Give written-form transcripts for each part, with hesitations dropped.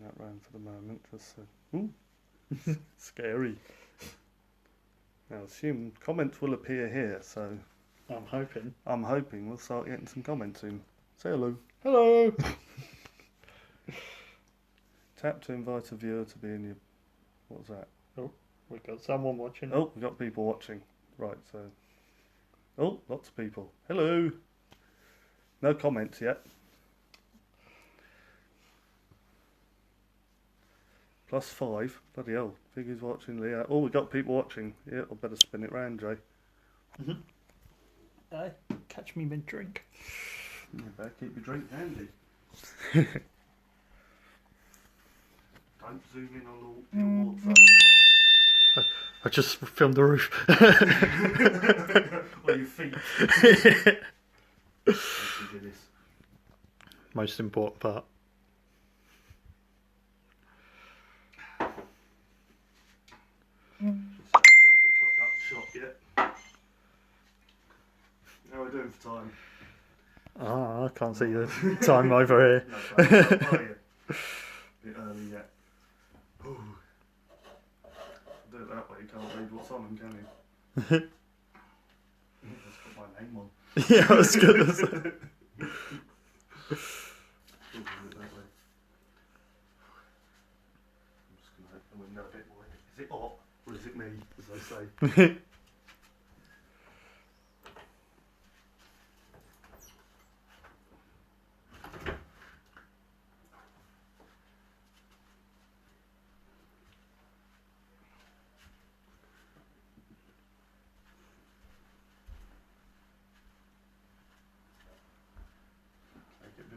that round for the moment. Just ooh, scary. Now, I assume comments will appear here, so I'm hoping we'll start getting some comments in. Say hello. Hello. Tap to invite a viewer to be in your... What was that? Oh, we've got someone watching. Oh, we've got people watching. Right, so... Oh, lots of people. Hello. No comments yet. +5. Bloody hell. Figures watching, Leah. Oh, we've got people watching. Yeah, I'll better spin it round, Jay. Catch me mid-drink. You better keep your drink handy. Don't zoom in on the water. I just filmed the roof. Or your feet. Most important part. Just set yourself a cock-up shot yet. How are we doing for time? I can't see the time over here. No, are you? A bit early yet. Ooh. Do it that way, you can't read what's on them, can you? Just put my name on. Yeah, I was going to say. Ooh, do it that way. I'm just going to open the window a bit more. Is it hot, or is it me, as they say?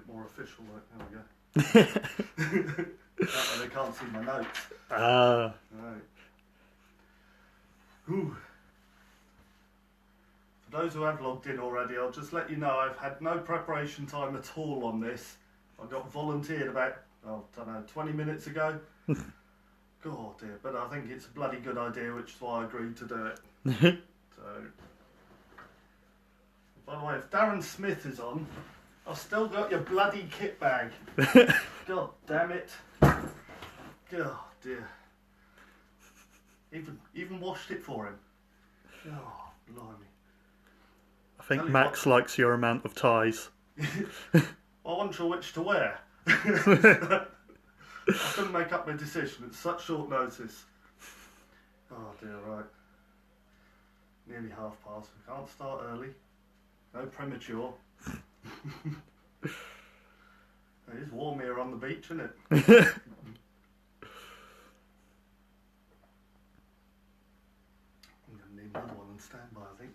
More official, like, there we go. That way they can't see my notes. Right. Ooh. For those who have logged in already, I'll just let you know I've had no preparation time at all on this. I got volunteered about, 20 minutes ago. God dear, but I think it's a bloody good idea, which is why I agreed to do it. So, by the way, if Darren Smith is on, I've still got your bloody kit bag. God damn it. God dear. Even washed it for him. Oh, blimey. I think Max likes your amount of ties. I wasn't sure which to wear. I couldn't make up my decision at such short notice. Oh dear, right. Nearly past. We can't start early. No premature. It is warm here on the beach, isn't it? I'm going to need another one on standby, I think.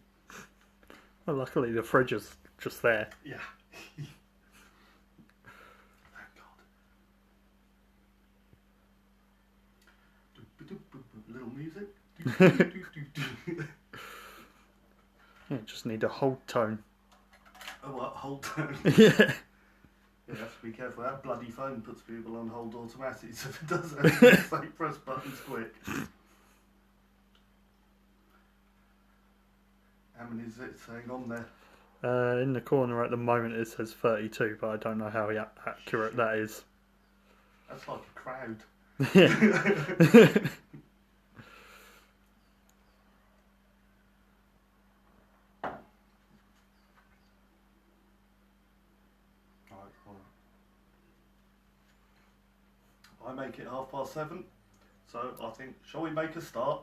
Well, luckily the fridge is just there. Yeah. Thank God. Little music. Yeah, just need a hold tone. Oh, what? Hold tone? Yeah. You have to be careful. That bloody phone puts people on hold automatic, so if it does anything, it's like press buttons quick. How many is it saying on there? In the corner at the moment it says 32, but I don't know how accurate that is. That's like a crowd. Yeah. I make it 7:30, so I think, shall we make a start?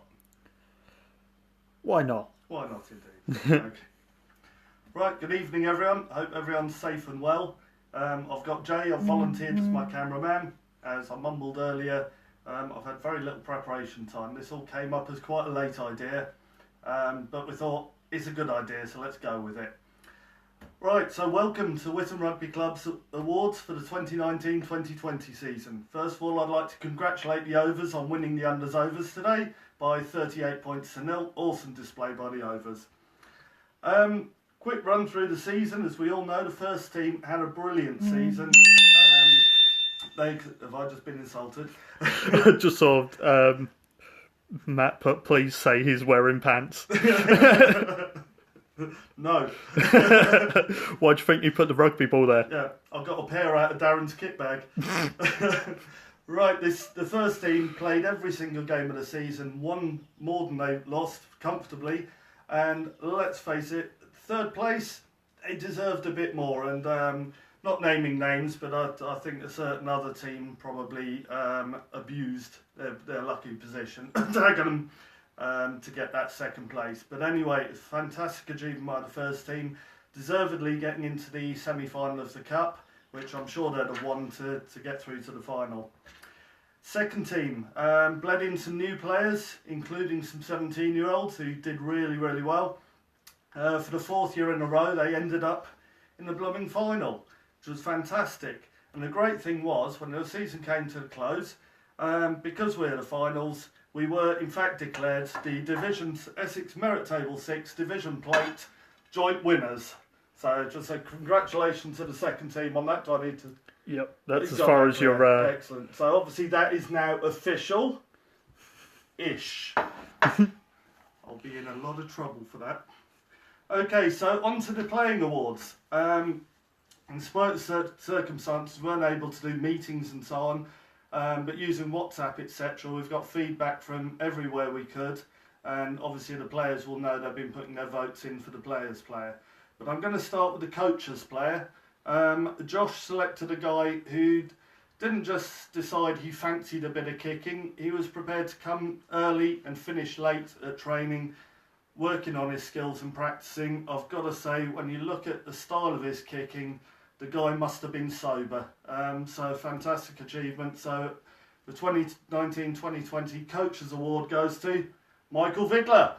Why not? Why not, indeed? Okay. Right, good evening everyone. Hope everyone's safe and well. I've got Jay, I've volunteered as my cameraman. As I mumbled earlier, I've had very little preparation time. This all came up as quite a late idea, but we thought it's a good idea, so let's go with it. Right, so welcome to Witham Rugby Club's awards for the 2019-2020 season. First of all, I'd like to congratulate the Overs on winning the Unders Overs today by 38 points to 0. Awesome display by the Overs. Quick run through the season. As we all know, the first team had a brilliant season. Have I just been insulted? Just saw Matt put, please say he's wearing pants. No. Why do you think you put the rugby ball there? Yeah, I've got a pair out of Darren's kit bag. Right, the first team played every single game of the season, won more than they lost comfortably, and let's face it, third place, they deserved a bit more. And not naming names, but I think a certain other team probably abused their lucky position, tagging them to get that second place. But anyway, it's fantastic achievement by the first team, deservedly getting into the semi-final of the Cup, which I'm sure they'd have won to get through to the final. Second team bled in some new players, including some 17-year-olds who did really, really well. For the fourth year in a row, they ended up in the blooming final, which was fantastic. And the great thing was, when the season came to a close, because we're in the finals, we were in fact declared the Division Essex Merit Table 6 Division Plate joint winners. So just a congratulations to the second team on that. Do I need to? Yep, that's as far as your... Excellent. So obviously that is now official-ish. I'll be in a lot of trouble for that. Okay, so on to the playing awards. In spite of circumstances, we weren't able to do meetings and so on, but using WhatsApp, etc., we've got feedback from everywhere we could, and obviously the players will know they've been putting their votes in for the players' player. But I'm going to start with the coach's player. Josh selected a guy who didn't just decide he fancied a bit of kicking, he was prepared to come early and finish late at training, working on his skills and practicing. I've got to say, when you look at the style of his kicking, the guy must have been sober. So fantastic achievement. So the 2019-2020 Coaches Award goes to Michael Vidler.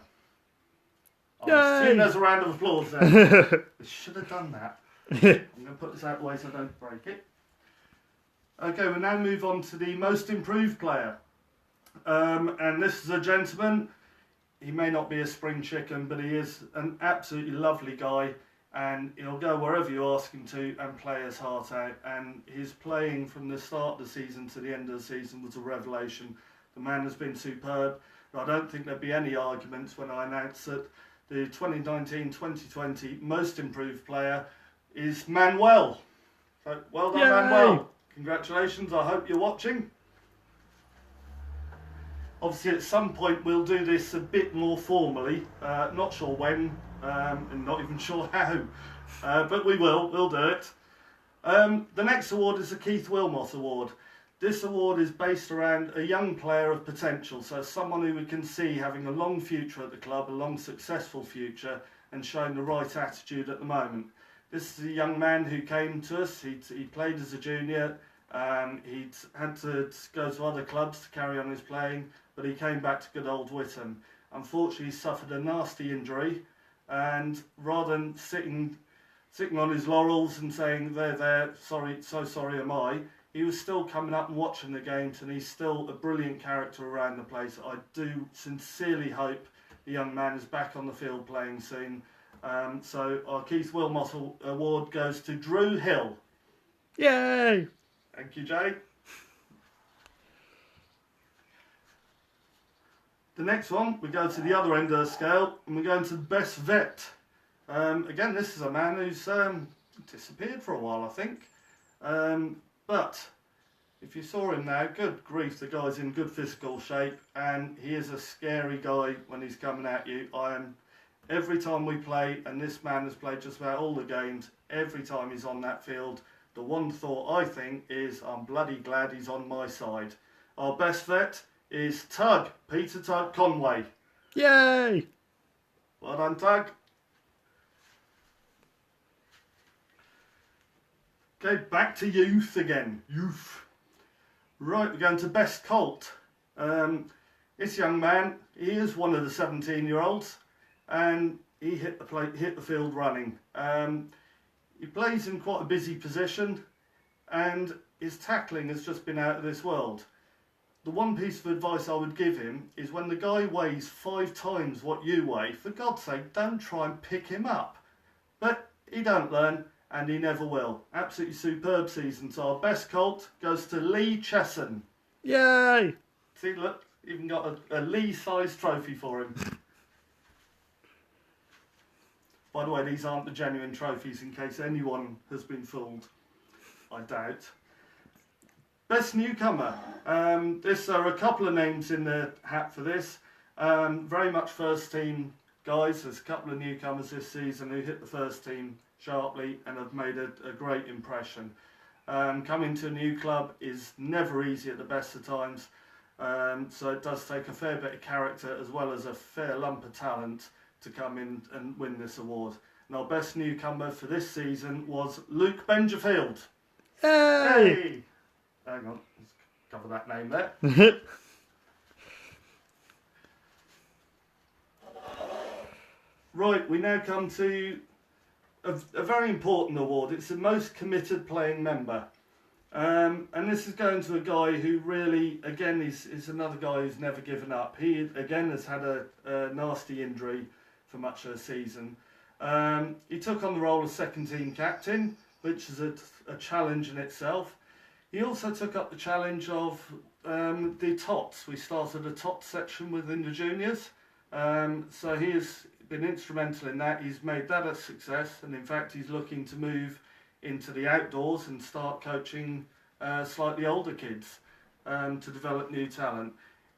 I'm assuming there's a round of applause there. I should have done that. I'm going to put this out of the way so I don't break it. Okay, we'll now move on to the most improved player. And this is a gentleman. He may not be a spring chicken, but he is an absolutely lovely guy, and he'll go wherever you ask him to and play his heart out. And his playing from the start of the season to the end of the season was a revelation. The man has been superb. I don't think there'd be any arguments when I announce that the 2019-2020 most improved player is Manuel. So, well done, Yay! Manuel. Congratulations, I hope you're watching. Obviously, at some point, we'll do this a bit more formally. Not sure when, and not even sure how. But we'll do it. The next award is the Keith Wilmot Award. This award is based around a young player of potential, so someone who we can see having a long future at the club, a long successful future, and showing the right attitude at the moment. This is a young man who came to us. He played as a junior. He'd had to go to other clubs to carry on his playing, but he came back to good old Witham. Unfortunately, he suffered a nasty injury, and rather than sitting on his laurels and saying, there, sorry, so sorry am I, he was still coming up and watching the games, and he's still a brilliant character around the place. I do sincerely hope the young man is back on the field playing soon. So our Keith Wilmot Award goes to Drew Hill. Yay! Thank you, Jay. The next one, we go to the other end of the scale, and we go into the best vet. Again, this is a man who's disappeared for a while, I think. But if you saw him now, good grief, the guy's in good physical shape, and he is a scary guy when he's coming at you. Every time we play, and this man has played just about all the games, every time he's on that field, the one thought I think is, I'm bloody glad he's on my side. Our best vet is Tug, Peter Tug Conway. Yay! Well done, Tug. Okay, back to youth again. Youth. Right, we're going to best colt. This young man, he is one of the 17-year-olds, and he hit the field running. He plays in quite a busy position, and his tackling has just been out of this world. The one piece of advice I would give him is when the guy weighs 5 times what you weigh, for God's sake, don't try and pick him up. But he don't learn, and he never will. Absolutely superb season. So our best colt goes to Lee Chesson. Yay! See, look, even got a Lee-sized trophy for him. By the way, these aren't the genuine trophies in case anyone has been fooled. I doubt. Best newcomer. There are a couple of names in the hat for this. Very much first team guys. There's a couple of newcomers this season who hit the first team sharply and have made a great impression. Coming to a new club is never easy at the best of times. So it does take a fair bit of character as well as a fair lump of talent to come in and win this award. And our best newcomer for this season was Luke Bengerfield. Hey! Hang on, let's cover that name there. Right, we now come to a very important award. It's the most committed playing member. And this is going to a guy who really, again, is another guy who's never given up. He, again, has had a nasty injury for much of the season. He took on the role of second team captain, which is a challenge in itself. He also took up the challenge of the TOTS. We started a TOTS section within the juniors. So he has been instrumental in that. He's made that a success, and in fact he's looking to move into the outdoors and start coaching slightly older kids to develop new talent.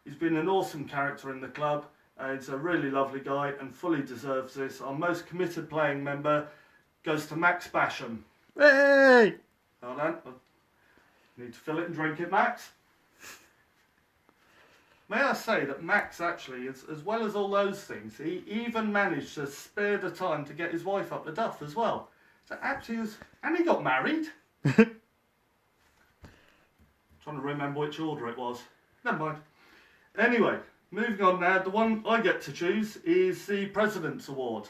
He's been an awesome character in the club. He's a really lovely guy and fully deserves this. Our most committed playing member goes to Max Basham. Hey! Hold on. Need to fill it and drink it, Max. May I say that Max actually, as well as all those things, he even managed to spare the time to get his wife up the duff as well. So actually, and he got married. Trying to remember which order it was. Never mind. Anyway, moving on now. The one I get to choose is the President's Award.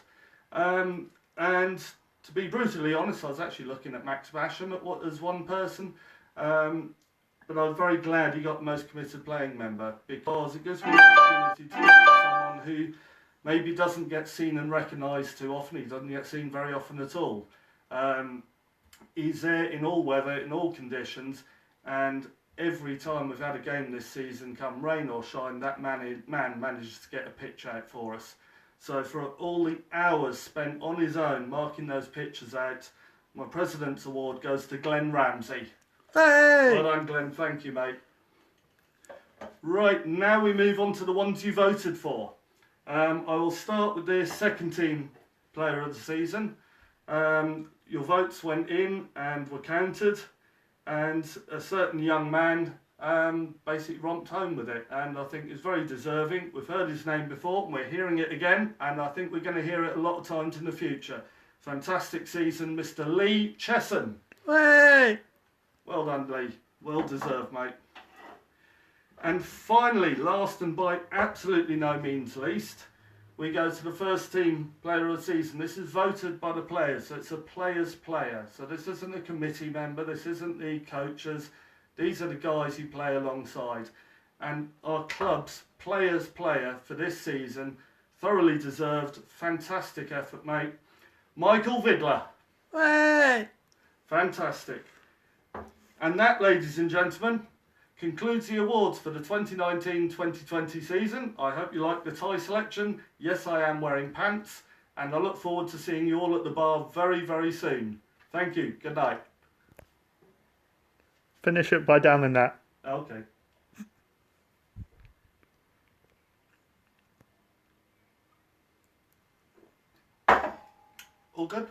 And to be brutally honest, I was actually looking at Max Basham as one person. But I was very glad he got the most committed playing member, because it gives me the opportunity to look at someone who maybe doesn't get seen and recognised too often. He doesn't get seen very often at all. He's there in all weather, in all conditions, and every time we've had a game this season, come rain or shine, that man manages to get a pitch out for us. So for all the hours spent on his own marking those pitches out, my President's Award goes to Glenn Ramsey. Hey! Well done, Glenn. Thank you, mate. Right, now we move on to the ones you voted for. I will start with the second team player of the season. Your votes went in and were counted, and a certain young man basically romped home with it, and I think it's very deserving. We've heard his name before and we're hearing it again, and I think we're going to hear it a lot of times in the future. Fantastic season, Mr. Lee Chesson. Hey! Well done, Lee. Well deserved, mate. And finally, last and by absolutely no means least, we go to the first team player of the season. This is voted by the players, so it's a player's player. So this isn't a committee member, this isn't the coaches. These are the guys you play alongside. And our club's player's player for this season, thoroughly deserved, fantastic effort, mate. Michael Vidler. Hey! Fantastic. And that, ladies and gentlemen, concludes the awards for the 2019-2020 season. I hope you like the tie selection. Yes, I am wearing pants, and I look forward to seeing you all at the bar very, very soon. Thank you. Good night. Finish it by downing that. Okay. All good?